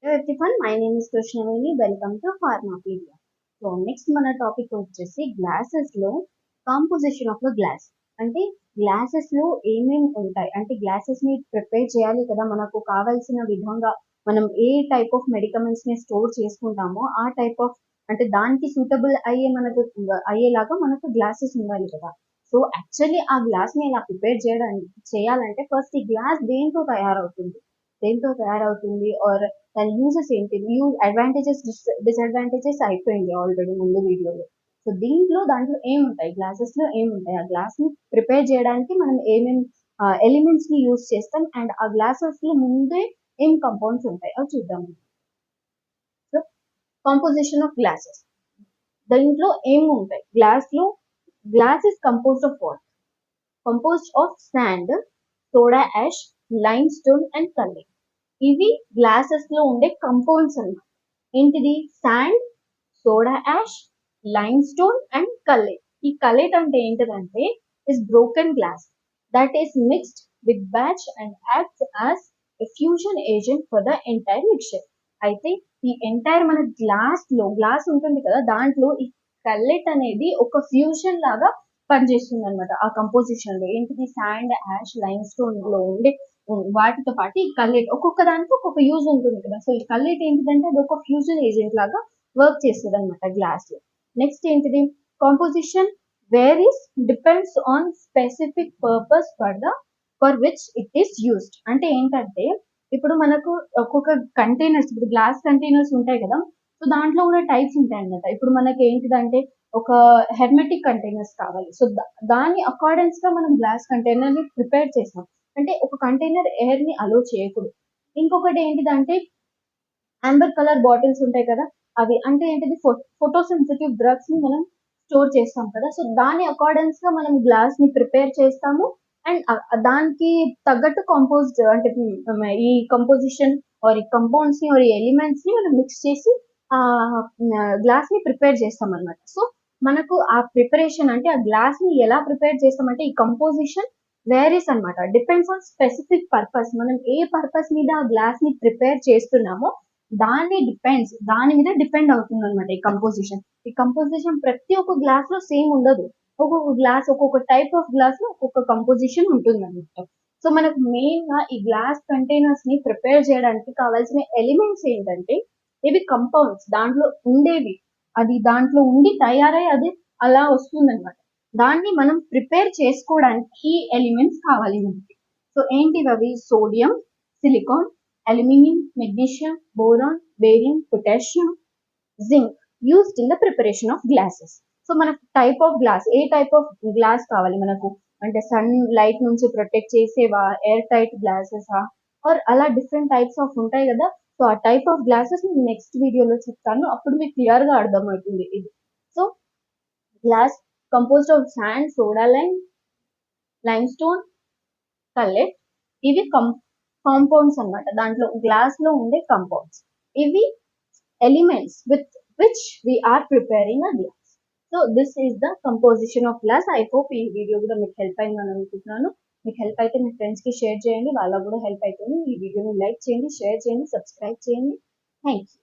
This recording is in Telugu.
Hello everyone, my name is Krishnaveni. Welcome to Pharmapedia. So next మన టాపిక్ వచ్చేసి గ్లాసెస్ లో కాంపోజిషన్ ఆఫ్ ద గ్లాస్. అంటే గ్లాసెస్ లో ఏమేమి ఉంటాయి, అంటే గ్లాసెస్ ని ప్రిపేర్ చేయాలి కదా, మనకు కావాల్సిన విధంగా మనం ఏ టైప్ ఆఫ్ మెడికమెంట్స్ ని స్టోర్ చేసుకుంటామో ఆ టైప్ ఆఫ్, అంటే దానికి సూటబుల్ అయ్యే మనకు అయ్యేలాగా మనకు గ్లాసెస్ ఉండాలి కదా. సో యాక్చువల్లీ ఆ గ్లాస్ ని ఇలా ప్రిపేర్ చేయాలంటే ఫస్ట్ ఈ గ్లాస్ దేంతో తయారవుతుంది ఆర్ దాని యూజెస్ ఏంటి, అడ్వాంటేజెస్ డిసడ్వాంటేజెస్ అయిపోయింది ఆల్రెడీ ముందు వీడియోలో. సో దాంట్లో ఏముంటాయి, గ్లాసెస్ లో ఏముంటాయి, ఆ గ్లాస్ ని ప్రిపేర్ చేయడానికి మనం ఏమేమి ఎలిమెంట్స్ ని యూజ్ చేస్తాం, అండ్ ఆ గ్లాసెస్ లో ముందే ఏం కంపౌండ్స్ ఉంటాయి అవి చూద్దాం. సో కాంపోజిషన్ ఆఫ్ గ్లాసెస్, దీంట్లో ఏముంటాయి, glass is composed of sand, soda ash, limestone and colour. ఇవి గ్లాసెస్ లో ఉండే కంపౌండ్స్ అన్నమాట. ఏంటిది? Sand, soda ash, limestone and cullet. ఈ కలెట్ అంటే ఏంటిదంటే is broken glass that is mixed with batch and acts as a fusion agent for the entire mixture. అయితే ఈ ఎంటైర్ మన గ్లాస్ ఉంటుంది కదా, దాంట్లో ఈ కల్లెట్ అనేది ఒక ఫ్యూజన్ లాగా పనిచేస్తుంది అనమాట. ఆ కంపోజిషన్ లో ఏంటిది, శాండ్, యాష్, లైమ్ స్టోన్ లో ఉండే వాటితో పాటు ఈ కల్లెట్ ఒక్కొక్క దానికి ఒక్కొక్క యూజ్ ఉంటుంది కదా. సో ఈ కల్లెట్ ఏంటిదంటే అది ఒక ఫ్యూజన్ ఏజెంట్ లాగా వర్క్ చేస్తుంది అనమాట గ్లాస్ లో. నెక్స్ట్ ఏంటిది, composition varies depends on specific purpose for which it is used. అంటే ఏంటంటే ఇప్పుడు మనకు ఒక్కొక్క కంటైనర్స్, ఇప్పుడు గ్లాస్ కంటైనర్స్ ఉంటాయి కదా, సో దాంట్లో కూడా టైప్స్ ఉంటాయి అన్నమాట. ఇప్పుడు మనకి ఏంటిదంటే ఒక హెర్మెటిక్ కంటైనర్స్ కావాలి, సో దాని అకార్డెన్స్ గా మనం గ్లాస్ కంటైనర్ ని ప్రిపేర్ చేస్తాం. అంటే ఒక కంటైనర్ ఎయిర్ ని అలో చేయకూడదు. ఇంకొకటి ఏంటిదంటే ఆంబర్ కలర్ బాటిల్స్ ఉంటాయి కదా, అవి అంటే ఏంటిది, ఫోటో సెన్సిటివ్ డ్రగ్స్ ని మనం స్టోర్ చేస్తాం కదా, సో దాని అకార్డెన్స్ గా మనం గ్లాస్ ని ప్రిపేర్ చేస్తాము. అండ్ దానికి తగ్గట్టు అంటే ఈ కంపోజిషన్ ఆర్ ఈ కంపౌండ్స్ ని ఆర్ ఈ ఎలిమెంట్స్ ని మనం మిక్స్ చేసి ఆ గ్లాస్ ని ప్రిపేర్ చేస్తాం అనమాట. సో మనకు ఆ ప్రిపరేషన్, అంటే ఆ గ్లాస్ ని ఎలా ప్రిపేర్ చేస్తామంటే ఈ కంపోజిషన్ వేరీస్ అనమాట, డిపెండ్స్ ఆన్ స్పెసిఫిక్ పర్పస్. మనం ఏ పర్పస్ మీద ఆ గ్లాస్ ని ప్రిపేర్ చేస్తున్నామో దాని మీద డిపెండ్ అవుతుంది అనమాట ఈ కంపోజిషన్ ప్రతి ఒక్క గ్లాస్ లో సేమ్ ఉండదు. ఒక్కొక్క టైప్ ఆఫ్ గ్లాస్ లో ఒక్కొక్క కంపోజిషన్ ఉంటుంది అనమాట. సో మనకు మెయిన్ గా ఈ గ్లాస్ కంటైనర్స్ ని ప్రిపేర్ చేయడానికి కావాల్సిన ఎలిమెంట్స్ ఏంటంటే ఇవి కంపౌండ్స్, దాంట్లో ఉండేవి, అది దాంట్లో ఉండి తయారై అది అలా వస్తుంది అనమాట. దాన్ని మనం ప్రిపేర్ చేసుకోవడానికి ఈ ఎలిమెంట్స్ కావాలి మనకి. సో ఏంటివి అవి, sodium, silicon, aluminium, magnesium, boron, barium, potassium, zinc used in the preparation of glasses. So మనకు టైప్ ఆఫ్ గ్లాస్, ఏ టైప్ ఆఫ్ గ్లాస్ కావాలి మనకు, అంటే సన్ లైట్ నుంచి ప్రొటెక్ట్ చేసేవా, ఎయిర్ టైట్ గ్లాసెసా, ఆర్ అలా డిఫరెంట్ టైప్స్ ఆఫ్ ఉంటాయి కదా. సో ఆ టైప్ ఆఫ్ గ్లాసెస్ నేను నెక్స్ట్ వీడియోలో చెప్తాను, అప్పుడు మీకు క్లియర్ గా అర్థమవుతుంది ఇది. So glass composed of sand, soda limestone, cullet, ఇవి కాంపౌండ్స్ అన్నమాట. దాంట్లో గ్లాస్ లో ఉండే కంపౌండ్స్, ఇవి elements with which we are preparing a glass. So this is the composition of glass. I hope ఈ వీడియో కూడా మీకు హెల్ప్ అయిందని అనుకుంటున్నాను. మీకు హెల్ప్ అయితే మీ ఫ్రెండ్స్ కి షేర్ చేయండి, వాళ్ళకు కూడా హెల్ప్ అవుతుంది. ఈ వీడియోని లైక్ చేయండి, షేర్ చేయండి, సబ్స్క్రైబ్ చేయండి. Thank you.